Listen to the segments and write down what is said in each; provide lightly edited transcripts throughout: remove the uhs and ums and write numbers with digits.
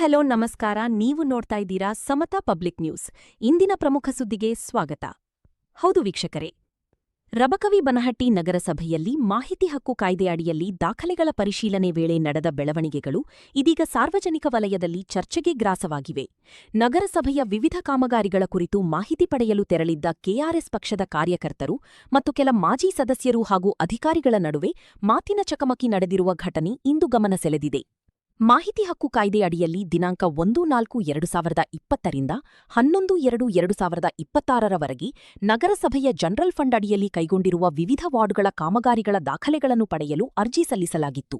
Hello ನಮಸ್ಕಾರ. ನೀವು ನೋಡ್ತಾ ಇದ್ದೀರಾ ಸಮತಾ ಪಬ್ಲಿಕ್ ನ್ಯೂಸ್. ಇಂದಿನ ಪ್ರಮುಖ ಸುದ್ದಿಗೆ ಸ್ವಾಗತ. ಹೌದು ವೀಕ್ಷಕರೇ, ರಬಕವಿ ಬನಹಟ್ಟಿ ನಗರಸಭೆಯಲ್ಲಿ ಮಾಹಿತಿ ಹಕ್ಕು ಕಾಯ್ದೆ ಅಡಿಯಲ್ಲಿ ದಾಖಲೆಗಳ ಪರಿಶೀಲನೆ ವೇಳೆ ನಡೆದ ಬೆಳವಣಿಗೆಗಳು ಇದೀಗ ಸಾರ್ವಜನಿಕ ವಲಯದಲ್ಲಿ ಚರ್ಚೆಗೆ ಗ್ರಾಸವಾಗಿವೆ. ನಗರಸಭೆಯ ವಿವಿಧ ಕಾಮಗಾರಿಗಳ ಕುರಿತು ಮಾಹಿತಿ ಪಡೆಯಲು ತೆರಳಿದ್ದ ಕೆಆರ್ಎಸ್ ಪಕ್ಷದ ಕಾರ್ಯಕರ್ತರು ಮತ್ತು ಕೆಲ ಮಾಜಿ ಸದಸ್ಯರು ಹಾಗೂ ಅಧಿಕಾರಿಗಳ ನಡುವೆ ಮಾತಿನ ಚಕಮಕಿ ನಡೆದಿರುವ ಘಟನೆ ಇಂದು ಗಮನ ಸೆಳೆದಿದೆ. ಮಾಹಿತಿ ಹಕ್ಕು ಕಾಯ್ದೆ ಅಡಿಯಲ್ಲಿ ದಿನಾಂಕ 1-4-2020 ರಿಂದ 11-2-2026 ನಗರಸಭೆಯ ಜನರಲ್ ಫಂಡ್ ಅಡಿಯಲ್ಲಿ ಕೈಗೊಂಡಿರುವ ವಿವಿಧ ವಾರ್ಡ್ಗಳ ಕಾಮಗಾರಿಗಳ ದಾಖಲೆಗಳನ್ನು ಪಡೆಯಲು ಅರ್ಜಿ ಸಲ್ಲಿಸಲಾಗಿತ್ತು.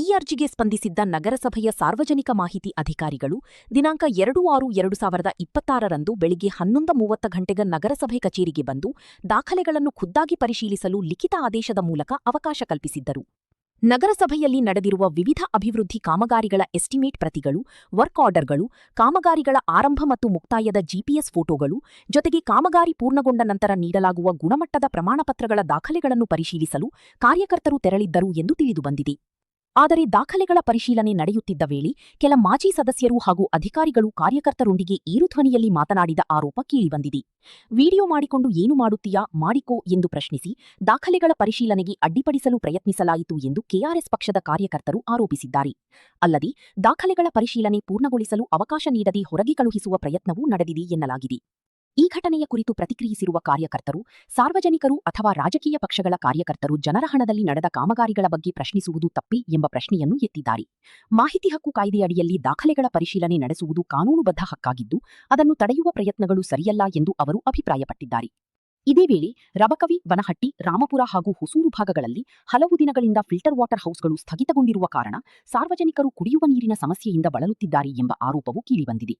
ಈ ಅರ್ಜಿಗೆ ಸ್ಪಂದಿಸಿದ್ದ ನಗರಸಭೆಯ ಸಾರ್ವಜನಿಕ ಮಾಹಿತಿ ಅಧಿಕಾರಿಗಳು ದಿನಾಂಕ 2-6-2026 ರಂದು ಬೆಳಿಗ್ಗೆ 11:30 ಗಂಟೆಗೆ ನಗರಸಭೆ ಕಚೇರಿಗೆ ಬಂದು ದಾಖಲೆಗಳನ್ನು ಖುದ್ದಾಗಿ ಪರಿಶೀಲಿಸಲು ಲಿಖಿತ ಆದೇಶದ ಮೂಲಕ ಅವಕಾಶ ಕಲ್ಪಿಸಿದ್ದರು. ನಗರಸಭೆಯಲ್ಲಿ ನಡೆದಿರುವ ವಿವಿಧ ಅಭಿವೃದ್ಧಿ ಕಾಮಗಾರಿಗಳ ಎಸ್ಟಿಮೇಟ್ ಪ್ರತಿಗಳು, ವರ್ಕ್ ಆರ್ಡರ್ಗಳು, ಕಾಮಗಾರಿಗಳ ಆರಂಭ ಮತ್ತು ಮುಕ್ತಾಯದ ಜಿಪಿಎಸ್ ಫೋಟೋಗಳು, ಜೊತೆಗೆ ಕಾಮಗಾರಿ ಪೂರ್ಣಗೊಂಡ ನಂತರ ನೀಡಲಾಗುವ ಗುಣಮಟ್ಟದ ಪ್ರಮಾಣಪತ್ರಗಳ ದಾಖಲೆಗಳನ್ನು ಪರಿಶೀಲಿಸಲು ಕಾರ್ಯಕರ್ತರು ತೆರಳಿದ್ದರು ಎಂದು ತಿಳಿದುಬಂದಿದೆ. ಆದರೆ ದಾಖಲೆಗಳ ಪರಿಶೀಲನೆ ನಡೆಯುತ್ತಿದ್ದ ವೇಳೆ ಕೆಲ ಮಾಜಿ ಸದಸ್ಯರು ಹಾಗೂ ಅಧಿಕಾರಿಗಳು ಕಾರ್ಯಕರ್ತರೊಂದಿಗೆ ಏರುಧ್ವನಿಯಲ್ಲಿ ಮಾತನಾಡಿದ ಆರೋಪ ಕೇಳಿಬಂದಿದೆ. ವಿಡಿಯೋ ಮಾಡಿಕೊಂಡು ಏನು ಮಾಡುತ್ತೀಯಾ, ಮಾಡಿಕೋ ಎಂದು ಪ್ರಶ್ನಿಸಿ ದಾಖಲೆಗಳ ಪರಿಶೀಲನೆಗೆ ಅಡ್ಡಿಪಡಿಸಲು ಪ್ರಯತ್ನಿಸಲಾಯಿತು ಎಂದು ಕೆಆರ್ಎಸ್ ಪಕ್ಷದ ಕಾರ್ಯಕರ್ತರು ಆರೋಪಿಸಿದ್ದಾರೆ. ಅಲ್ಲದೆ ದಾಖಲೆಗಳ ಪರಿಶೀಲನೆ ಪೂರ್ಣಗೊಳಿಸಲು ಅವಕಾಶ ನೀಡದೆ ಹೊರಗೆ ಕಳುಹಿಸುವ ಪ್ರಯತ್ನವೂ ನಡೆದಿದೆ ಎನ್ನಲಾಗಿದೆ. ಈ ಘಟನೆಯ ಕುರಿತು ಪ್ರತಿಕ್ರಿಯಿಸಿರುವ ಕಾರ್ಯಕರ್ತರು, ಸಾರ್ವಜನಿಕರು ಅಥವಾ ರಾಜಕೀಯ ಪಕ್ಷಗಳ ಕಾರ್ಯಕರ್ತರು ಜನರ ಹಣದಲ್ಲಿ ನಡೆದ ಕಾಮಗಾರಿಗಳ ಬಗ್ಗೆ ಪ್ರಶ್ನಿಸುವುದು ತಪ್ಪೇ ಎಂಬ ಪ್ರಶ್ನೆಯನ್ನು ಎತ್ತಿದ್ದಾರೆ. ಮಾಹಿತಿ ಹಕ್ಕು ಕಾಯ್ದೆಯಡಿಯಲ್ಲಿ ದಾಖಲೆಗಳ ಪರಿಶೀಲನೆ ನಡೆಸುವುದು ಕಾನೂನುಬದ್ಧ ಹಕ್ಕಾಗಿದ್ದು, ಅದನ್ನು ತಡೆಯುವ ಪ್ರಯತ್ನಗಳು ಸರಿಯಲ್ಲ ಎಂದು ಅವರು ಅಭಿಪ್ರಾಯಪಟ್ಟಿದ್ದಾರೆ. ಇದೇ ವೇಳೆ ರಬಕವಿ, ಬನಹಟ್ಟಿ, ರಾಮಪುರ ಹಾಗೂ ಹೊಸೂರು ಭಾಗಗಳಲ್ಲಿ ಹಲವು ದಿನಗಳಿಂದ ಫಿಲ್ಟರ್ ವಾಟರ್ ಹೌಸ್ಗಳು ಸ್ಥಗಿತಗೊಂಡಿರುವ ಕಾರಣ ಸಾರ್ವಜನಿಕರು ಕುಡಿಯುವ ನೀರಿನ ಸಮಸ್ಯೆಯಿಂದ ಬಳಲುತ್ತಿದ್ದಾರೆ ಎಂಬ ಆರೋಪವೂ ಕೇಳಿಬಂದಿದೆ.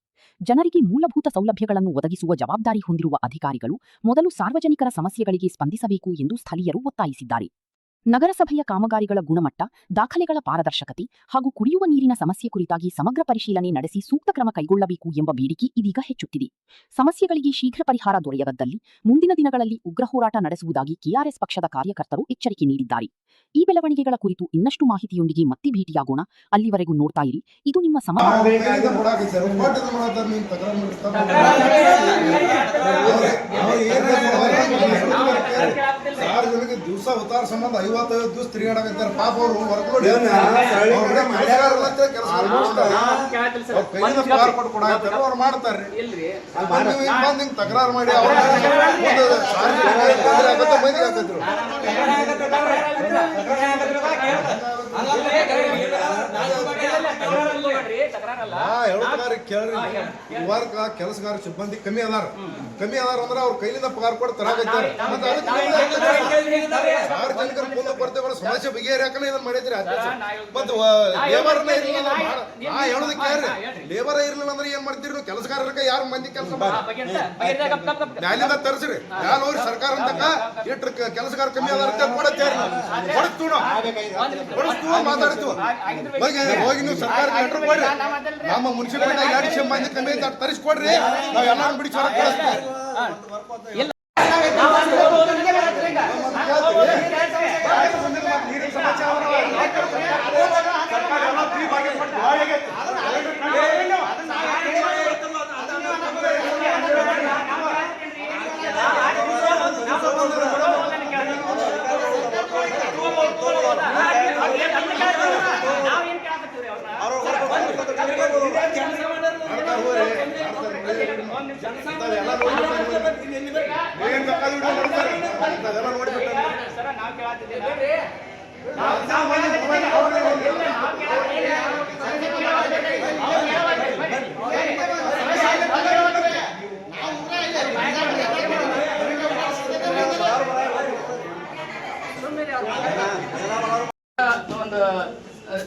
ಜನರಿಗೆ ಮೂಲಭೂತ ಸೌಲಭ್ಯಗಳನ್ನು ಒದಗಿಸುವ ಜವಾಬ್ದಾರಿ ಹೊಂದಿರುವ ಅಧಿಕಾರಿಗಳು ಮೊದಲು ಸಾರ್ವಜನಿಕರ ಸಮಸ್ಯೆಗಳಿಗೆ ಸ್ಪಂದಿಸಬೇಕು ಎಂದು ಸ್ಥಳೀಯರು ಒತ್ತಾಯಿಸಿದ್ದಾರೆ. ನಗರಸಭೆಯ ಕಾಮಗಾರಿಗಳ ಗುಣಮಟ್ಟ, ದಾಖಲೆಗಳ ಪಾರದರ್ಶಕತೆ ಹಾಗೂ ಕುಡಿಯುವ ನೀರಿನ ಸಮಸ್ಯೆ ಕುರಿತಾಗಿ ಸಮಗ್ರ ಪರಿಶೀಲನೆ ನಡೆಸಿ ಸೂಕ್ತ ಕ್ರಮ ಕೈಗೊಳ್ಳಬೇಕು ಎಂಬ ಬೇಡಿಕೆ ಇದೀಗ ಹೆಚ್ಚುತ್ತಿದೆ. ಸಮಸ್ಯೆಗಳಿಗೆ ಶೀಘ್ರ ಪರಿಹಾರ ದೊರೆಯದಿದ್ದಲ್ಲಿ ಮುಂದಿನ ದಿನಗಳಲ್ಲಿ ಉಗ್ರ ಹೋರಾಟ ನಡೆಸುವುದಾಗಿ ಕೆಆರ್ಎಸ್ ಪಕ್ಷದ ಕಾರ್ಯಕರ್ತರು ಎಚ್ಚರಿಕೆ ನೀಡಿದ್ದಾರೆ. ಈ ಬೆಳವಣಿಗೆಗಳ ಕುರಿತು ಇನ್ನಷ್ಟು ಮಾಹಿತಿಯೊಂದಿಗೆ ಮತ್ತೆ ಭೇಟಿಯಾಗೋಣ. ಅಲ್ಲಿವರೆಗೂ ನೋಡ್ತಾ ಇರಿ, ಇದು ನಿಮ್ಮ ಸಾರ್ವಜನಿಕ ದಿವಸ ಅವತಾರ ಸಂಬಂಧ 55 ದಿವಸ ತಿರುಗಾಡಕತ್ತಾರೆ. ಪಾಪ ಅವರು ಅವ್ರು ಮಾಡ್ತಾರ್ರಿ. ಹಿಂಗ್ ತಕರಾರು ಮಾಡಿ ಕೇಳ್ರಿ, ವರ್ಕ್ ಕೆಲಸಗಾರ ಸಿಬ್ಬಂದಿ ಕಮ್ಮಿ ಅದಾರ ಅಂದ್ರೆ ಅವ್ರ ಕೈಲಿಂದ ಪಗಾರ ಕೊಟ್ಟು ತರಾಕೈತಾರೆ. ಸಾರ್ವಜನಿಕರ ಕುಂದು ಕೊರತೆಗಳು ಸಮಸ್ಯೆ ಬಗೆಹರಿಯಾಕಲ್ಲ ಇದನ್ನ ಮಾಡಿದ್ರಿ. ಮತ್ ಲೇಬರ್ನ ಇರ್ಲಿಲ್ಲ ಹೇಳೋದಕ್ಕೆ ಯಾರ್ರಿ? ಲೇಬರ್ ಇರ್ಲಿಲ್ಲ ಅಂದ್ರೆ ಏನ್ ಮಾಡ್ತೀರಿ ನೀವು? ಕೆಲಸಗಾರರ ಯಾರು ಮಂದಿ ಕೆಲಸ ಮ್ಯಾಲಿಂದ ತರಿಸ್ರಿ. ಯಾರು ಹೋಗ್ರಿ ಸರ್ಕಾರ ಅಂತಕ್ಕ ಇಟ್ರ ಕೆಲಸಗಾರ ಕಮ್ಮಿ ಅದಾರ ಕೊಡತ್ತೇರಿ, ಕೊಡಿಸ್ತು ಮಾತಾಡ್ತು. ಹೋಗಿ ನೀವು ಸರ್ಕಾರ ಲೆಟರ್ ಕೊಡ್ರಿ, ನಮ್ಮ ಮುನ್ಸಿಪಾಲಿಟಿ 2 ಮಂದಿ ಕಮ್ಮಿ ಐತೆ ತರಿಸ್ಕೊಡ್ರಿ, ನಾವ್ ಎಲ್ಲಾರು ಬಿಡಿಸಿ ಹೊರಗೆ ಕಳಿಸ್ತೀವಿ. ಒಂದು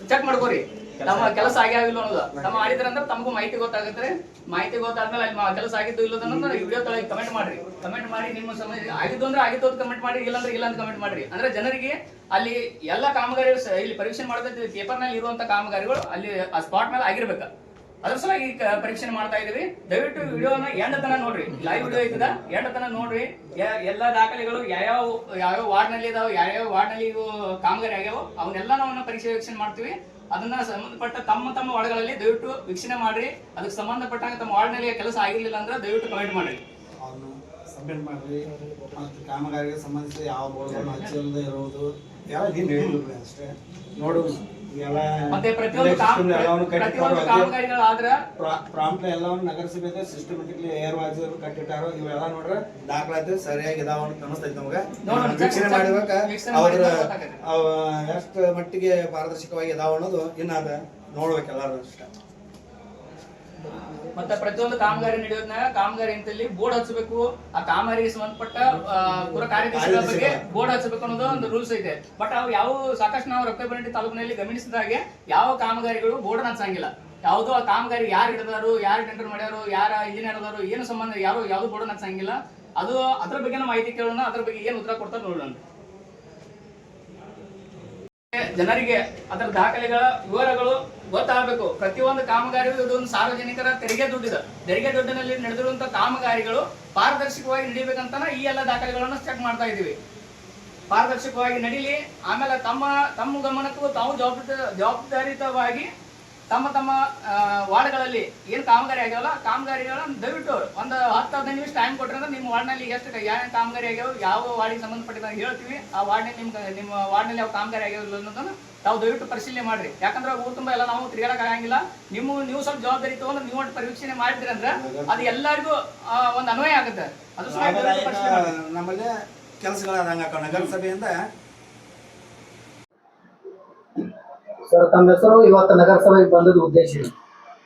ಚೆಕ್ ಮಾಡ್ಕೋರಿ, ನಮ್ಮ ಕೆಲಸ ಆಗ್ಯಾವಿಲ್ಲ ಅನ್ನೋದು. ತಮ್ಮ ಮಾಡಿದ್ರಂದ್ರೆ ತಮಗೂ ಮಾಹಿತಿ ಗೊತ್ತಾಗುತ್ತೆ. ಮಾಹಿತಿ ಗೊತ್ತಾದ್ಮೇಲೆ ಅಲ್ಲಿ ಕೆಲಸ ಆಗಿದ್ದು ಇಲ್ಲದನ್ನ ವಿಡಿಯೋ ತಳಗೆ ಕಮೆಂಟ್ ಮಾಡ್ರಿ. ಕಮೆಂಟ್ ಮಾಡಿ ನಿಮ್ಮ ಸಮಸ್ಯೆ ಆಗಿದ್ದು ಅಂದ್ರೆ ಆಗಿದ್ದು ಕಮೆಂಟ್ ಮಾಡಿ, ಇಲ್ಲಾಂದ್ರೆ ಇಲ್ಲ ಅಂತ ಕಮೆಂಟ್ ಮಾಡ್ರಿ. ಅಂದ್ರೆ ಜನರಿಗೆ ಅಲ್ಲಿ ಎಲ್ಲ ಕಾಮಗಾರಿ ಇಲ್ಲಿ ಪರೀಕ್ಷೆ ಮಾಡೋದು ಪೇಪರ್ ನಲ್ಲಿ ಇರುವಂತ ಕಾಮಗಾರಿಗಳು ಅಲ್ಲಿ ಆ ಸ್ಪಾಟ್ ಮೇಲೆ ಆಗಿರ್ಬೇಕು. ಅದ್ರ ಸಲುವಾಗಿ ಪರೀಕ್ಷೆ ಮಾಡ್ತಾ ಇದೀವಿ. ದಯವಿಟ್ಟು ವಿಡಿಯೋನ ಎಂಡತನ ನೋಡ್ರಿ, ಲೈವ್ ವಿಡಿಯೋ ಐತದ ಎಂಡತನ ನೋಡ್ರಿ. ಎಲ್ಲಾ ದಾಖಲೆಗಳು ಯಾವ ವಾರ್ಡ್ ನಲ್ಲಿ ಇದಾವ, ಯಾವ ವಾರ್ಡ್ ನಲ್ಲಿ ಇವು ಕಾಮಗಾರಿ ಆಗ್ಯಾವ ಅವನ್ನೆಲ್ಲ ನಾವು ಪರೀಕ್ಷೆ ವೀಕ್ಷಣೆ ಮಾಡ್ತೀವಿ. ಅದನ್ನ ಸಂಬಂಧಪಟ್ಟ ತಮ್ಮ ವಾರ್ಡ್ಗಳಲ್ಲಿ ದಯವಿಟ್ಟು ವೀಕ್ಷಣೆ ಮಾಡ್ರಿ. ಅದಕ್ಕೆ ಸಂಬಂಧಪಟ್ಟಂಗ ತಮ್ಮ ವಾರ್ಡ್ ನಲ್ಲಿ ಕೆಲಸ ಆಗಿರ್ಲಿಲ್ಲ ಅಂದ್ರೆ ದಯವಿಟ್ಟು ಕಮೆಂಟ್ ಮಾಡ್ರಿ, ಅವನ್ನ ಸಬ್ಮಿಟ್ ಮಾಡ್ರಿ. ಮತ್ತು ಕಾಮಗಾರಿಗೆ ಸಂಬಂಧಿಸಿದ ಯಾವ ಬೋರ್ಡ್ಗಳನ್ನು ಹಚ್ಚಿಲ್ಲದೆ ಇರೋದು ಎಲ್ಲ ನೀನು ಹೇಳಿದ್ರು ಅಷ್ಟೇ ನೋಡು. ಮತ್ತೆ ಪ್ರತಿಯೊಂದು ಕಾಮಗಾರಿಗಳಾದ್ರ ಪ್ರಾಂಪ್ಟ್ ಎಲ್ಲವನ್ನು ನಗರಸಭೆ ಸಿಸ್ಟಮೆಟಿಕ್ಲಿ ಏರ್ ವಾಯ್ಸ್ ಕಟ್ಟಿಟ್ಟಾರೋ ಇವೆಲ್ಲ ನೋಡ್ರೆ ದಾಖಲಾತಿ ಸರಿಯಾಗಿ ಇದಾವ ಅಂತ ಅನಿಸ್ತೈತಿ ನಮ್ಗೆ. ವೀಕ್ಷಣೆ ಮಾಡಿಬೇಕ ಅವ್ರ ಎಷ್ಟು ಮಟ್ಟಿಗೆ ಪಾರದರ್ಶಕವಾಗಿ ಇದಾವ ಅನ್ನೋದು ಇನ್ನ ಅದ ನೋಡ್ಬೇಕು ಎಲ್ಲಾರು ಅಷ್ಟೇ. ಮತ್ತೆ ಪ್ರತಿಯೊಂದು ಕಾಮಗಾರಿ ನಡೆಯೋದ್ನಾಗ ಕಾಮಗಾರಿ ಅಂತಲ್ಲಿ ಬೋರ್ಡ್ ಹಚ್ಚಬೇಕು. ಆ ಕಾಮಗಾರಿಗೆ ಸಂಬಂಧಪಟ್ಟ ಪೂರ ಕಾರ್ಯದರ್ಶಿಗಳ ಬಗ್ಗೆ ಬೋರ್ಡ್ ಹಚ್ಚಬೇಕು ಅನ್ನೋದು ಒಂದು ರೂಲ್ಸ್ ಐತೆ. ಬಟ್ ಅವು ಯಾವ ಸಾಕಷ್ಟು ನಾವು ರೊಕ್ಕಬೆನ್ನಟ್ಟಿ ತಾಲೂಕಿನಲ್ಲಿ ಗಮನಿಸಿದಾಗೆ ಯಾವ ಕಾಮಗಾರಿಗಳು ಬೋರ್ಡ್ ಹಚ್ಚಂಗಿಲ್ಲ. ಯಾವುದೋ ಆ ಕಾಮಗಾರಿ ಯಾರು ಹಿಡಿದಾರು, ಯಾರು ಟೆಂಡರ್ ಮಾಡ್ಯಾರು, ಯಾರ ಇಂಜಿನಿಯರ್ ಅದಾರು, ಏನು ಸಂಬಂಧ ಯಾವ್ದು ಬೋರ್ಡ್ ಹಚ್ಚಂಗಿಲ್ಲ. ಅದು ಅದ್ರ ಬಗ್ಗೆ ಮಾಹಿತಿ ಕೇಳೋಣ, ಅದ್ರ ಬಗ್ಗೆ ಏನು ಉತ್ತರ ಕೊಡ್ತಾರೆ ನೋಡೋಣ. ಜನರಿಗೆ ಅದರ ದಾಖಲೆಗಳ ವಿವರಗಳು ಗೊತ್ತಾಗಬೇಕು. ಪ್ರತಿಯೊಂದು ಕಾಮಗಾರಿಗೂ ಇದೊಂದು ಸಾರ್ವಜನಿಕರ ತೆರಿಗೆ ದುಡ್ಡಿದೆ. ತೆರಿಗೆ ದುಡ್ಡಿನಲ್ಲಿ ನಡೆದಿರುವಂತಹ ಕಾಮಗಾರಿಗಳು ಪಾರದರ್ಶಕವಾಗಿ ನಡೀಬೇಕಂತ ಈ ಎಲ್ಲ ದಾಖಲೆಗಳನ್ನು ಚೆಕ್ ಮಾಡ್ತಾ ಇದೀವಿ. ಪಾರದರ್ಶಕವಾಗಿ ನಡೀಲಿ. ಆಮೇಲೆ ತಮ್ಮ ಗಮನಕ್ಕೂ ತಾವು ಜವಾಬ್ದಾರಿತವಾಗಿ ತಮ್ಮ ವಾರ್ಡ್ಗಳಲ್ಲಿ ಏನು ಕಾಮಗಾರಿ ಆಗ್ಯಾವಲ್ಲ ಕಾಮಗಾರಿಗಳನ್ನ ದಯವಿಟ್ಟು ಒಂದು 10-15 ನಿಮಿಷ ಟೈಮ್ ಕೊಟ್ರೆ ಅಂದ್ರೆ ನಿಮ್ಮ ವಾರ್ಡ್ನಲ್ಲಿ ಎಷ್ಟು ಯಾವ ಕಾಮಗಾರಿ ಆಗ್ಯಾವ, ಯಾವ ವಾರ್ಡಿಗೆ ಸಂಬಂಧಪಟ್ಟಿದಾಗ ಹೇಳ್ತೀವಿ. ಆ ವಾರ್ಡ್ನಲ್ಲಿ ನಿಮ್ಮ ವಾರ್ಡ್ನಲ್ಲಿ ಯಾವ ಕಾಮಗಾರಿ ಆಗ್ಯಾವಿಲ್ಲ ಅನ್ನೋದನ್ನ ತಾವು ದಯವಿಟ್ಟು ಪರಿಶೀಲನೆ ಮಾಡ್ರಿ. ಯಾಕಂದ್ರೆ ಊರು ತುಂಬ ಎಲ್ಲ ನಾವು ತಿರುಗಾಡಕ್ ಆಗಂಗಿಲ್ಲ. ನೀವು ಸ್ವಲ್ಪ ಜವಾಬ್ದಾರಿ ತಗೊಂಡು ನೀವು ಪರೀಕ್ಷಣೆ ಮಾಡಿದ್ರಿ ಅಂದ್ರೆ ಅದು ಎಲ್ಲರಿಗೂ ಒಂದು ಅನ್ವಯ ಆಗುತ್ತೆ. ಅದು ನಮ್ಮಲ್ಲಿ ಕೆಲಸಗಳಾದಂಗ ನಗರಸಭೆಯಿಂದ. ಸರ್, ತಮ್ಮ ಹೆಸರು, ಇವತ್ತು ನಗರಸಭೆಗೆ ಬಂದದ ಉದ್ದೇಶ?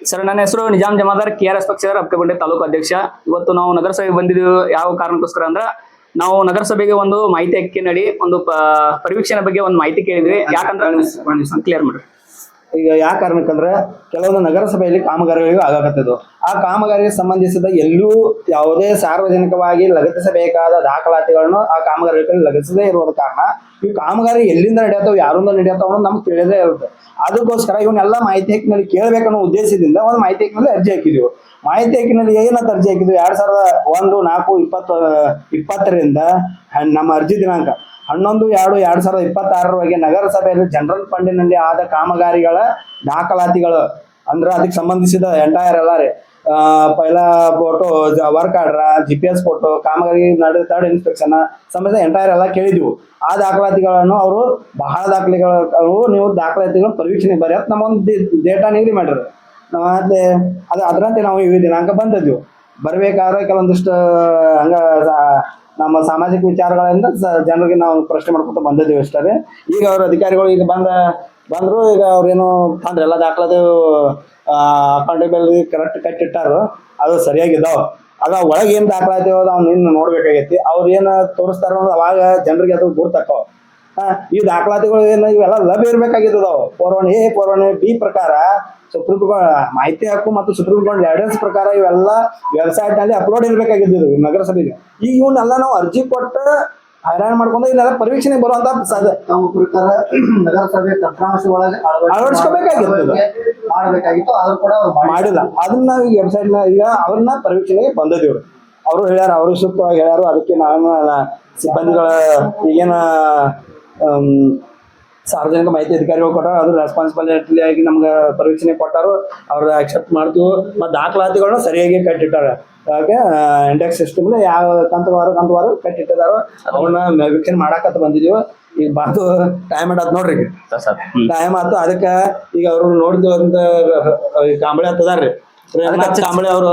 ಸರ್, ನನ್ನ ಹೆಸರು ನಿಜಾಮ್ ಜಮಾದಾರ್, KRS ಪಕ್ಷದ ಅಪ್ಕಬಂಡೆ ತಾಲೂಕು ಅಧ್ಯಕ್ಷ. ಇವತ್ತು ನಾವು ನಗರಸಭೆಗೆ ಬಂದಿದ್ದೀವಿ ಯಾವ ಕಾರಣಕ್ಕೋಸ್ಕರ ಅಂದ್ರೆ ನಾವು ನಗರಸಭೆಗೆ ಒಂದು ಮಾಹಿತಿ ಹಕ್ಕಿ ನಡಿ ಒಂದು ಪರಿವೀಕ್ಷಣೆ ಬಗ್ಗೆ ಒಂದು ಮಾಹಿತಿ ಕೇಳಿದ್ವಿ. ಯಾಕಂದ್ರೆ ಕ್ಲಿಯರ್ ಮಾಡ್ರಿ. ಈಗ ಯಾವ ಕಾರಣಕ್ಕಂದ್ರೆ ಕೆಲವೊಂದು ನಗರಸಭೆಯಲ್ಲಿ ಕಾಮಗಾರಿಗಳಿಗೂ ಆಗಾಕತ್ತಿದ್ವು. ಆ ಕಾಮಗಾರಿಗೆ ಸಂಬಂಧಿಸಿದ ಎಲ್ಲೂ ಯಾವುದೇ ಸಾರ್ವಜನಿಕವಾಗಿ ಲಗತ್ತಿಸಬೇಕಾದ ದಾಖಲಾತಿಗಳನ್ನು ಆ ಕಾಮಗಾರಿಗಳಲ್ಲಿ ಲಗತ್ತಿಸದೇ ಇರುವ ಕಾರಣ ಈ ಕಾಮಗಾರಿ ಎಲ್ಲಿಂದ ನಡೆಯತ್ತವ, ಯಾರಿಂದ ನಡೆಯತ್ತವ ಅನ್ನೋದು ನಮ್ಗೆ ತಿಳಿಯದೇ ಇರುತ್ತೆ. ಅದಕ್ಕೋಸ್ಕರ ಇವನ್ನೆಲ್ಲ ಮಾಹಿತಿ ಹಕ್ಕಿನಲ್ಲಿ ಕೇಳಬೇಕನ್ನೋ ಉದ್ದೇಶದಿಂದ ಒಂದು ಮಾಹಿತಿ ಹಕ್ಕಿನಲ್ಲಿ ಅರ್ಜಿ ಹಾಕಿದ್ವಿ. ಮಾಹಿತಿ ಹಕ್ಕಿನಲ್ಲಿ ಏನಂತ ಅರ್ಜಿ ಹಾಕಿದ್ವಿ, 2001-4-2020ರಿಂದ ನಮ್ಮ ಅರ್ಜಿ ದಿನಾಂಕ 11-2-2026 ನಗರಸಭೆಯಲ್ಲಿ ಜನರಲ್ ಫಂಡಿನಲ್ಲಿ ಆದ ಕಾಮಗಾರಿಗಳ ದಾಖಲಾತಿಗಳು ಅಂದ್ರೆ ಅದಕ್ಕೆ ಸಂಬಂಧಿಸಿದ ಎಂಟೈರ್ ಎಲ್ಲ ರೀ, ಪೈಲಾ photo, work order, GPS photo, ಕಾಮಗಾರಿ ಥರ್ಡ್ ಇನ್ಸ್ಪೆಕ್ಷನ್ ಸಂಬಂಧ ಎಂಟೈರ್ ಎಲ್ಲ ಕೇಳಿದ್ವು. ಆ ದಾಖಲಾತಿಗಳನ್ನು ಅವರು ಬಹಳ ದಾಖಲೆಗಳು ನೀವು ದಾಖಲಾತಿಗಳು ಪರೀಕ್ಷಣೆ ಬರೀ ಅಂತ ನಮ್ಮೊಂದು ಡೇಟಾ ನಿಗದಿ ಮಾಡಿದ್ರು. ಮತ್ತೆ ಅದರಂತೆ ನಾವು ಈ ದಿನಾಂಕ ಬಂದಿದ್ವು. ಬರಬೇಕಾದ್ರೆ ಕೆಲವೊಂದಿಷ್ಟು ಹಂಗ ನಮ್ಮ ಸಾಮಾಜಿಕ ವಿಚಾರಗಳಿಂದ ಜನರಿಗೆ ನಾವು ಪ್ರಶ್ನೆ ಮಾಡ್ಕೊತ ಬಂದಿದ್ದೀವಿ ಅಷ್ಟೇ. ಈಗ ಅವ್ರ ಅಧಿಕಾರಿಗಳು ಈಗ ಬಂದ್ರು. ಈಗ ಅವ್ರೇನು ಅಂದ್ರೆ ಎಲ್ಲ ದಾಖಲಾತಿ ಅಕೌಂಟೇಬಲ್ ಕರೆಕ್ಟ್ ಕಟ್ಟಿಟ್ಟಾರು, ಅದು ಸರಿಯಾಗಿದ್ದಾವ. ಆಗ ಒಳಗೆ ಏನು ದಾಖಲಾತಿ ಅವ್ನು ಇನ್ನು ನೋಡ್ಬೇಕಾಗೈತಿ. ಅವ್ರು ಏನು ತೋರಿಸ್ತಾರ ಅವಾಗ ಜನರಿಗೆ ಅದು ಗುರ್ತಾಕವ. ಈ ದಾಖಲಾತಿಗಳು ಏನು ಇವೆಲ್ಲ ಲಭ್ಯ ಇರ್ಬೇಕಾಗಿದ್ದಾವೆ. 401A 401B ಪ್ರಕಾರ ಸುಪ್ರೀಂ ಕೋರ್ಟ್ ಮಾಹಿತಿ ಹಕ್ಕು ಮತ್ತು ಸುಪ್ರೀಂ ಕೋರ್ಟ್ ಗೈಡೆನ್ಸ್ ಪ್ರಕಾರ ಇವೆಲ್ಲ ವೆಬ್ಸೈಟ್ ನಲ್ಲಿ ಅಪ್ಲೋಡ್ ಇರ್ಬೇಕಾಗಿದ್ದು ನಗರಸಭೆಗೆ. ಈಗ ಇವನ್ನೆಲ್ಲ ನಾವು ಅರ್ಜಿ ಕೊಟ್ಟು ಹೈರಾಣ ಮಾಡ್ಕೊಂಡು ಇದೆಲ್ಲ ಪರೀಕ್ಷಣೆ ಬರುವಂತ ನಮ್ಮ ಪ್ರಕಾರ ನಗರಸಭೆ ತಂತ್ರಾಂಶ ಒಳಗೆ ಮಾಡಬೇಕಾಗಿತ್ತು. ಆದ್ರೂ ಕೂಡ ಮಾಡಿಲ್ಲ. ಅದನ್ನ ನಾವು ಈ ವೆಬ್ಸೈಟ್ ಈಗ ಅವ್ರನ್ನ ಪರೀಕ್ಷಣೆಗೆ ಬಂದಿದ್ದೀವಿ. ಅವರು ಹೇಳ್ಯಾರ, ಅವರು ಸೂಕ್ತವಾಗಿ ಹೇಳ್ಯಾರು. ಅದಕ್ಕೆ ನಾನು ಸಿಬ್ಬಂದಿಗಳ ಈಗೇನ ಸಾರ್ವಜನಿಕ ಮಾಹಿತಿ ಅಧಿಕಾರಿಗಳು ಕೊಟ್ಟಾರ, ಅದು ರೆಸ್ಪಾನ್ಸಿಬಿಲಿಟಿ ಆಗಿ ನಮ್ಗೆ ಪರೀಕ್ಷಣೆ ಕೊಟ್ಟಾರು. ಅವ್ರು ಅಕ್ಸೆಪ್ಟ್ ಮಾಡ್ತೀವಿ. ಮತ್ತು ದಾಖಲಾತಿಗಳನ್ನ ಸರಿಯಾಗಿ ಕಟ್ಟಿಟ್ಟಾರ. ಹಾಗೆ ಇಂಡೆಕ್ಸ್ ಸಿಸ್ಟಮ್ ಯಾವ ಕಂತವಾರ ಕಟ್ಟಿಟ್ಟಿದಾರೋ ಅವನ್ನ ವೀಕ್ಷಣೆ ಮಾಡಾಕತ್ತ ಬಂದಿದೀವಿ. ಈಗ ಬಂದು ಟೈಮ್ ಆತ್ ನೋಡ್ರಿ, ಟೈಮ್ ಆಯ್ತು. ಅದಕ್ಕೆ ಈಗ ಅವ್ರು ನೋಡಿದ್ವಿ ಅಂತ ಕಾಂಬಳಿ ಹತ್ತದಾರ್ರಿ. ಕಾಂಬಳಿ ಅವರು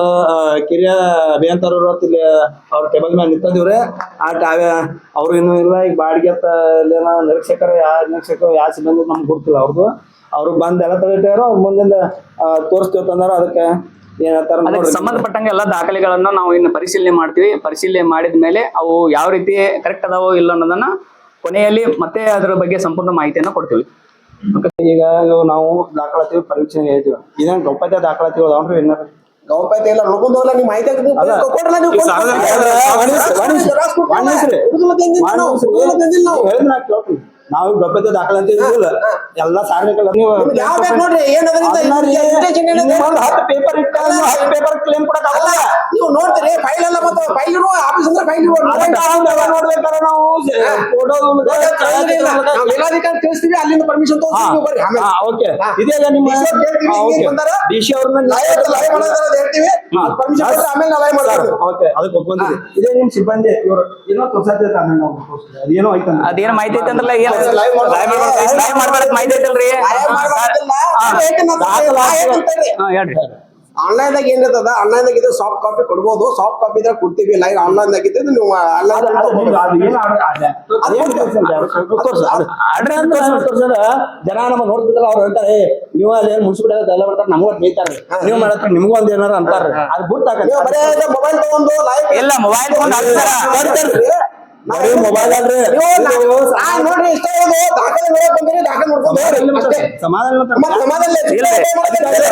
ಕಿರಿಯ ಅಭಿಯಂತರರು ಇಲ್ಲಿ ಅವ್ರ ಟೇಬಲ್ ಮೇಲೆ ನಿಂತಿವ್ರೆ. ಅವ್ರು ಇನ್ನೂ ಇಲ್ಲ. ಈಗ ಬಾಡಿಗೆ ನಿರೀಕ್ಷಕರು ಯಾವ ಸಿಬ್ಬಂದಿ ನಮ್ಗೆ ಗೊತ್ತಿಲ್ಲ ಅವ್ರದ್ದು. ಅವ್ರು ಬಂದು ಎಲ್ಲ ತೆಗಿತಾರೋ ಅವ್ರ ಮುಂದಿಂದ ತೋರಿಸ್ತೀವಿ ತಂದಾರ. ಅದಕ್ಕೆ ಅದಕ್ಕೆ ಸಂಬಂಧಪಟ್ಟಂಗೆ ಎಲ್ಲ ದಾಖಲೆಗಳನ್ನ ನಾವು ಇನ್ನು ಪರಿಶೀಲನೆ ಮಾಡ್ತೀವಿ. ಪರಿಶೀಲನೆ ಮಾಡಿದ ಮೇಲೆ ಅವು ಯಾವ ರೀತಿ ಕರೆಕ್ಟ್ ಅದಾವೋ ಇಲ್ಲ ಅನ್ನೋದನ್ನ ಕೊನೆಯಲ್ಲಿ ಮತ್ತೆ ಅದರ ಬಗ್ಗೆ ಸಂಪೂರ್ಣ ಮಾಹಿತಿಯನ್ನ ಕೊಡ್ತೀವಿ. ಈಗ ನಾವು ದಾಖಲಾತಿ ಪರೀಕ್ಷೆ ಹೇಳ್ತೀವಿ. ಇದೇನು ಗೌಪ್ಯತೆ ದಾಖಲಾತಿಗಳು ಅದಾವ್ರಿ? ಏನಾರ ಗೌಪ್ಯತೆ ಇಲ್ಲ ನೋಡ್ಕೊಂಡೋಗ್ಲ ನೀವು ಮಾಹಿತಿ ಹೇಳಿದ್ರೆ ನಾವು ಗೌಪ್ಯತೆ ದಾಖಲೆ ಅಂತ ಇದಿಲ್ಲ ಎಲ್ಲಾ ಸಾರ್ವಜನಿಕ ನೀವು ನಿಮ್ಗೆ ಯಾವ ಬೇಕು ನೋಡ್ರಿ ಏನದ್ರಿಂದ ಹತ್ತು ಪೇಪರ್ ಇಟ್ಟ 10 ಪೇಪರ್ ಕ್ಲೇಮ್ ಕೊಡಕ್ ಆಗಲ್ಲ. ನೀವು ನೋಡ್ತೀರಿ ಫೈಲ್ ಎಲ್ಲ ಮತ್ತೆ ಫೈಲ್ ಇರುವ ಆಫೀಸ್ ಅಂದ್ರೆ ಫೈಲ್ ನೋಡ್ಬೇಕಾದ್ರೆ ನಾವು ಮೇಲಾಧಿಕಾರಿ ತಿಳಿಸ್ತೀವಿ ಅಲ್ಲಿಂದ ಪರ್ಮಿಷನ್ ತಗೊಂಡು ನೀವು ಬರ್ರಿ ಆಮೇಲೆ ಓಕೆ ಇದೆಲ್ಲ ನಿಮ್ಮ ಡಿಸಿ ಅವ್ರನ್ನ ಹೇಳ್ತೀವಿ ಪರ್ಮಿಷನ್ ಆಮೇಲೆ ನಾವು ಲೈವ್ ಮಾಡ್ತೀವಿ. ಓಕೆ ಅದಕ್ಕೆ ಒಪ್ಕೊಂತೀವಿ. ಇದೇ ನಿಮ್ ಸಿಬ್ಬಂದಿ ಇವರು ಏನೋ ತೋರ್ಸತ್ತೆ ಆಮೇಲೆ ನಾವು ಅದೇನೋ ಐತ ಅದೇನೋ ಮಾಹಿತಿ ಐತಂದ್ರಲ್ಲ ಲೈವ್ ಮಾಡ್ಬೇಡ ಮಾಹಿತಿ ಐತಲ್ರಿ. ಹೇಳ್ರಿ ಆನ್ಲೈನ್ ದಾಗ ಏನಿರ್ತದ ಆನ್ಲೈನ್ ದಾಗ ಇದು ಸಾಫ್ಟ್ ಕಾಪಿ ಕೊಡ್ಬೋದು, ಸಾಫ್ಟ್ ಕಾಪಿ ಇದ್ರೆ ಕೊಡ್ತೀವಿ. ಲೈವ್ ಆನ್ಲೈನ್ ದಾಗ ಇದ್ದು ನೀವು ಜನ ನಮ್ಮ ನೋಡ್ತಿದ್ರ ಅವ್ರು ಹೇಳ್ತಾರೆ ನೀವು ಅಲ್ಲಿ ಮುನ್ಸಿಪಾಲಿಟಿ ಎಲ್ಲ ಬರ್ತಾರೆ ನಮಗೂ ಬೈತಾರೆ ನೀವು ಮಾಡತ್ರ ನಿಮಗೂ ಒಂದ್ ಏನಾರ ಅಂತಾರ ಅದು ಬಿಟ್ಟಾಕ ಬರೇ ಮೊಬೈಲ್ ತಗೊಂಡು ಲೈವ್ ಇಲ್ಲ ಮೊಬೈಲ್ ಮೊಬೈಲ್ ಅಲ್ರಿ ನೋಡ್ರಿ ಇಷ್ಟ ದಾಖಲೆ ನೋಡಕ್ ಬಂದಿರಿ ದಾಖಲೆ ನೋಡ್ಕೊಂಡು ಸಮಾಧಾನ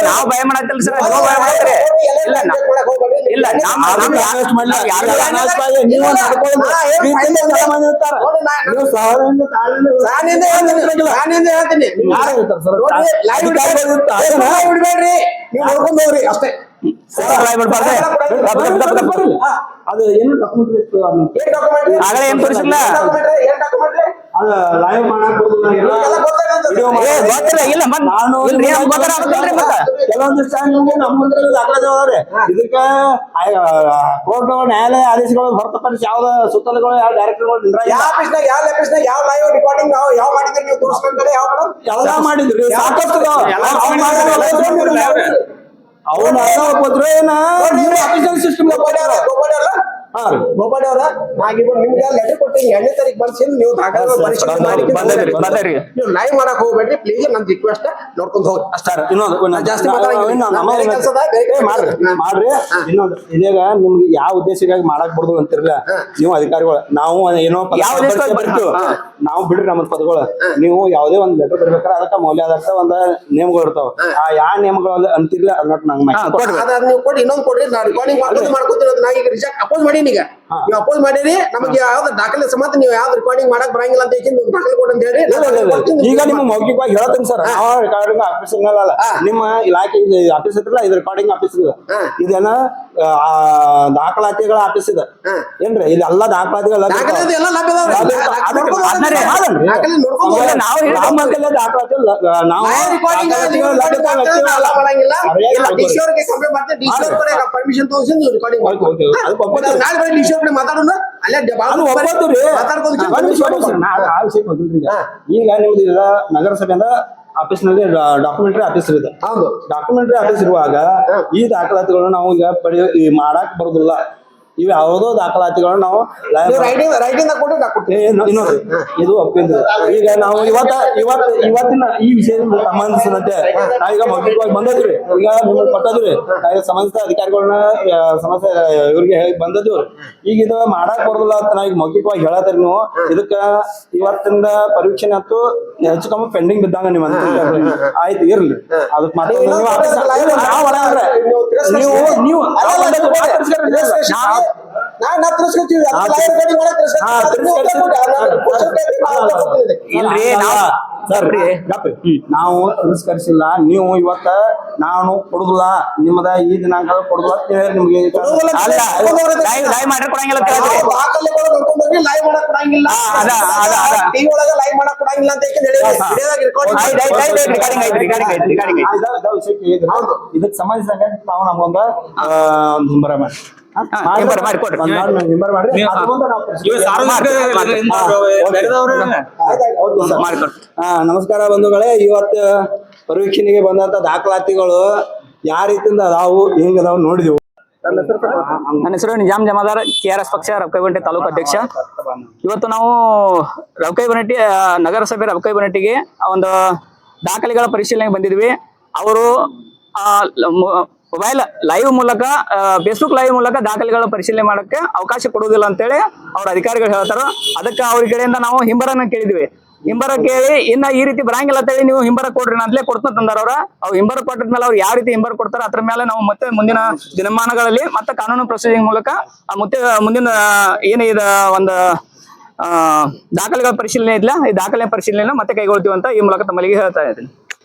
ನಾವು ಭಯ ಮಾಡತ್ತಿಲ್ಲ ಸರ್, ನೀವು ಭಯ ಮಾಡ್ತೀರಿ. ಇಲ್ಲ ಹೇಳ್ತೀನಿ ಬಿಡ್ಬೇಡ್ರಿ ನೀವು ನೋಡ್ಕೊಂಡು ಹೋಗ್ರಿ ಅಷ್ಟೇ. ಅದು ಏನು ಡಾಕ್ಯುಮೆಂಟ್ ಆಗಲೇ ಏನ್ ತೋರಿಸಿಲ್ಲ ಅದು ಲೈವ್ ಮಾಡಕ್ ಕೆಲವೊಂದಿಷ್ಟು ದಾಖಲೆ ಇದಕ್ಕ ಕೋರ್ಟ್ ನ್ಯಾಯಾಲಯ ಆದೇಶಗಳು ಹೊರತುಪಡಿಸಿ ಯಾವ್ದ ಸುತ್ತಲುಗಳು ಯಾವ ಡೈರೆಕ್ಟರ್ಗಳು ಯಾವ ಲೈವ್ ರೆಕಾರ್ಡಿಂಗ್ ಯಾವ ಮಾಡಿದ್ರಿ ನೀವು ತೋರಿಸ್ಕೊಂಡ್ರೆ ಎಲ್ಲ ಮಾಡಿದ್ರಿ ಸಾಕಷ್ಟು ಅವನ ಅಫಿಷಿಯಲ್ ಸಿಸ್ಟಮ್ ಗೋಪಾಡಿ ಅವರ ನಿಮ್ಗೆ ಲೆಟರ್ ಕೊಟ್ಟಿನಿ 2ನೇ ತಾರೀಕು ಬರ್ಸಿ ನೀವು ದಾಖಲೆ ಪರಿಶೀಲನೆ ಮಾಡಿ ನೀವು ಲೈವ್ ಮಾಡಕ್ ಹೋಗ್ಬೇಡ್ರಿ ಪ್ಲೀಸ್ ನನ್ ರಿಕ್ವೆಸ್ಟ್ ನೋಡ್ಕೊಂಡು ಹೋಗಿ ಅಷ್ಟಾರ ಇನ್ನೊಂದು ಜಾಸ್ತಿ ಮಾಡ್ರಿ ಇನ್ನೊಂದು ಇದೀಗ ನಿಮ್ಗೆ ಯಾವ ಉದ್ದೇಶಕ್ಕಾಗಿ ಮಾಡಕ್ ಬಿಡುದು ಅಂತಿರ್ಲ ನೀವು ಅಧಿಕಾರಿಗಳು ನಾವು ಏನೋ ಬರ್ತೀವಿ ನಾವು ಬಿಡ್ರಿ ನಮ್ಮ ಪದಗಳು ನೀವು ಯಾವ್ದೇ ಒಂದ್ ಲೆಟರ್ ಬರ್ಬೇಕಾದ್ರೆ ಅದಕ್ಕೆ ಮೌಲ್ಯಾಧಾರಿತ ಒಂದ್ ನೇಮಗಳು ಇರ್ತಾವ ಆ ಯಾವ ನೇಮಗಳು ಅಂತಿರ್ಲ ಅದನ್ನ ನಂಗೆ ನೀವು ಕೊಡಿ ಇನ್ನೊಂದು ಕೊಡ್ರಿ ನಾ ರಿಕಾರ್ಡಿಂಗ್ ಮಾಡ್ಕೊತಿರೋದು ನಾ ಈಗ ರಿಜೆಕ್ಟ್ ಅಪೋಸ್ ಮಾಡೀನಿ. ಈಗ ನೀವು ಅಪೋಸ್ ಮಾಡಿರಿ ನಮಗೆ ಯಾವ್ದು ದಾಖಲೆ ಸಮೇತ ನೀವು ಯಾವ್ದು ರೆಕಾರ್ಡಿಂಗ್ ಮಾಡಕ್ ಬರಂಗಿಲ್ಲ ಅಂತ ಹೇಳಿ ನೀವು ದಾಖಲೆ ಕೊಡಿ ಅಂತ ಹೇಳಿ ಈಗ ನಿಮ್ಮ ಮೌಖಿಕವಾಗಿ ಹೇಳ್ತೀನಿ ಸರ್ ನಾವು ರೆಕಾರ್ಡಿಂಗ್ ಆಫೀಸ್ ಅಲ್ಲ ನಿಮ್ಮ ಇಲಾಖೆ ಆಫೀಸ್ ಇದ್ರಲ್ಲ ಇದು ರೆಕಾರ್ಡಿಂಗ್ ಆಫೀಸ್ ಇದೇನ ದಾಖಲಾತಿಗಳ ಆಫೀಸ್ ಇದೆ ಏನ್ರಿ ಇಲ್ಲಿ ಎಲ್ಲಾ ದಾಖಲಾತಿಗಳ ಪರ್ಮಿಷನ್ ತೋರಿಸಿ ನೀವು ರೆಕಾರ್ಡಿಂಗ್ ಮಾತಾಡೋಣ ಅಲ್ಲೇ ಈಗ ನಿಮ್ದು ನಗರಸಭೆಯಿಂದ ಆಫೀಸ್ ನಲ್ಲಿ ಡಾಕ್ಯುಮೆಂಟರಿ ಆಫೀಸ್ ಇದೆ. ಹೌದು, ಡಾಕ್ಯುಮೆಂಟರಿ ಆಫೀಸ್ ಇರುವಾಗ ಈ ದಾಖಲಾತಿಗಳನ್ನು ನಾವು ಈಗ ಮಾಡಕ್ ಬರುದಿಲ್ಲ. ಇವು ಯಾವುದೋ ದಾಖಲಾತಿಗಳನ್ನು ನಾವು ಇನ್ನೊಂದು ಇದು ಒಪ್ಪಿದ್ರು. ಈಗ ನಾವು ಇವತ್ತಿನ ಈ ವಿಷಯಕ್ಕೆ ಸಂಬಂಧಿಸಿದಂತೆ ನಾವೀಗ ಮೌಖಿಕವಾಗಿ ಬಂದದ್ರಿ. ಈಗ ನಿಮ್ಗೆ ಕೊಟ್ಟದ್ರಿ ಸಂಬಂಧಿಸಿದ ಅಧಿಕಾರಿಗಳನ್ನ ಸಮಸ್ಯೆ ಇವ್ರಿಗೆ ಬಂದದ್ರಿ. ಈಗ ಇದು ಮಾಡಕ್ ಬರೋದಿಲ್ಲ ಅಂತ ನಾವೀಗ ಮೌಖಿಕವಾಗಿ ಹೇಳತ್ರಿ. ನೀವು ಇದಕ್ಕ ಇವತ್ತಿಂದ ಪರೀಕ್ಷೆ ಅಂತೂ ಹೆಚ್ಚು ಕಮ್ಮಿ ಪೆಂಡಿಂಗ್ ಬಿದ್ದಂಗ ನೀವು ಆಯ್ತು ಇರ್ಲಿ ಅದಕ್ಕೆ ಮಾತ್ರ ನೀವು ನಾವು ತಿರಸ್ಕರಿಸಿಲ್ಲ. ನೀವು ಇವತ್ತ ನಾನು ಕೊಡುದಿಲ್ಲ ನಿಮ್ಮದ ಈ ದಿನಾಂಕ ಕೊಡುದಿಲ್ಲ ನಿಮ್ಗೆ ಇದಕ್ಕೆ ಸಂಬಂಧಿಸಿದಂಗೆ ನಾವು ನಮ್ಗೊಂದು ಹಿಂಬರ ನಮಸ್ಕಾರ ಬಂಧುಗಳೇ. ಇವತ್ತು ಪರೀಕ್ಷೆಗೆ ಬಂದಂತ ದಾಖಲಾತಿಗಳು ಯಾವ ರೀತಿಯಿಂದ ಅದಾವು ಹೆಂಗ ಅದಾವು ನೋಡಿದೆವು. ನನ್ನ ಹೆಸರು ನಿಜಾಮ್ ಜಮಾದಾರ್, KRS ಪಕ್ಷ ರವಕೈಬನಟ್ಟಿ ತಾಲೂಕು ಅಧ್ಯಕ್ಷ. ಇವತ್ತು ನಾವು ರವಕೈಬನಟ್ಟಿ ನಗರಸಭೆ ರವಕೈಬನಟ್ಟಿಗೆ ಒಂದು ದಾಖಲೆಗಳ ಪರಿಶೀಲನೆಗೆ ಬಂದಿದ್ವಿ. ಅವರು ಮೊಬೈಲ್ ಲೈವ್ ಮೂಲಕ ಫೇಸ್ಬುಕ್ ಲೈವ್ ಮೂಲಕ ದಾಖಲೆಗಳ ಪರಿಶೀಲನೆ ಮಾಡಕ್ಕೆ ಅವಕಾಶ ಕೊಡುವುದಿಲ್ಲ ಅಂತೇಳಿ ಅವ್ರ ಅಧಿಕಾರಿಗಳು ಹೇಳ್ತಾರ. ಅದಕ್ಕೆ ಅವ್ರ ಕಡೆಯಿಂದ ನಾವು ಹಿಂಬರನ್ನ ಕೇಳಿದ್ವಿ. ಹಿಂಬರ ಕೇಳಿ ಇನ್ನ ಈ ರೀತಿ ಬರಂಗಿಲ್ಲ ಅಂತೇಳಿ ನೀವು ಹಿಂಬರ ಕೊಡ್ರಿ ಅಂತಲೇ ಕೊಡ್ತಾ ತಂದಾರ. ಅವ್ರು ಹಿಂಬರ ಕೊಟ್ಟಿದ್ಮೇಲೆ ಅವ್ರು ಯಾವ ರೀತಿ ಹಿಂಬರ ಕೊಡ್ತಾರ ಅದ್ರ ಮೇಲೆ ನಾವು ಮತ್ತೆ ಮುಂದಿನ ದಿನಮಾನಗಳಲ್ಲಿ ಮತ್ತೆ ಕಾನೂನು ಪ್ರೊಸೀಜಿಂಗ್ ಮೂಲಕ ಮತ್ತೆ ಮುಂದಿನ ಏನು ಇದ ಒಂದು ದಾಖಲೆಗಳ ಪರಿಶೀಲನೆ ಇಲ್ಲ, ಈ ದಾಖಲೆ ಪರಿಶೀಲನೆ ಮತ್ತೆ ಕೈಗೊಳ್ತೀವಿ ಅಂತ ಈ ಮೂಲಕ ತಮ್ಮಲ್ಲಿಗೆ ಹೇಳ್ತಾ ಇದ್ದೀನಿ.